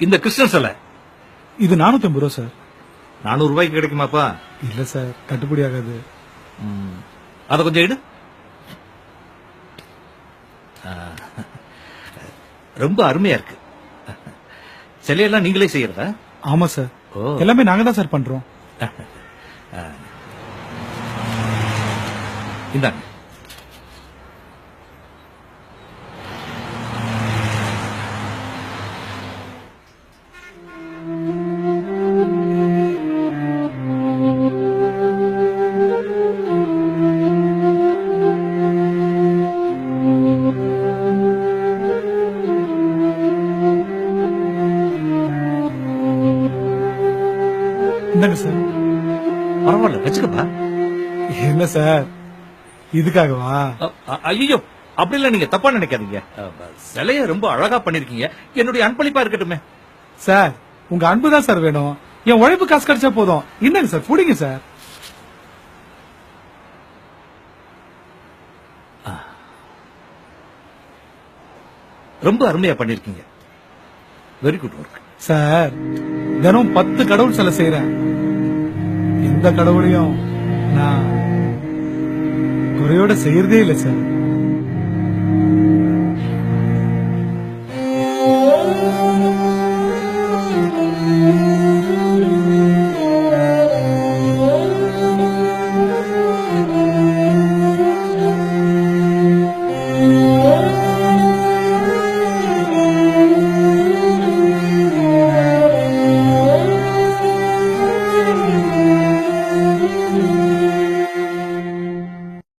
இந்த கிருஷ்ணன் சிலை இது 450 ரூபா சார். 400 ரூபாய்க்கு கிடைக்குமாப்பா? இல்ல சார், கட்டுப்படி ஆகாது. அத கொஞ்சம் எடு. ரொம்ப அருமையா இருக்கு. சிலையெல்லாம் நீங்களே செய்யறதா? ஆமா சார், ஓ. எல்லாமே நாங்க தான் சார் பண்றோம். இந்தாங்க. இந்தாங்க சார். பரவாயில்ல, வச்சுக்கப்பா. என்ன சார், இதுக்காகவா? ஐயோ, அப்படி இல்ல, நீங்க தப்பா நினைக்காதீங்க. சிலைய ரொம்ப அழகா பண்ணிருக்கீங்க. என்னுடைய அன்பளிப்பா இருக்கட்டுமே. சார், உங்க அன்பு தான் சார் வேணும். என் உழைப்பு காசு கிடைச்சா போதும். இந்தாங்க சார், புடிங்க சார். ரொம்ப அருமையா பண்ணிருக்கீங்க. Very good work. சார், தினம் 10 கடவுள் சிலை செய்யறேன். எந்த கடவுளையும் நான் குறையோட செய்யறதே இல்லை சார்.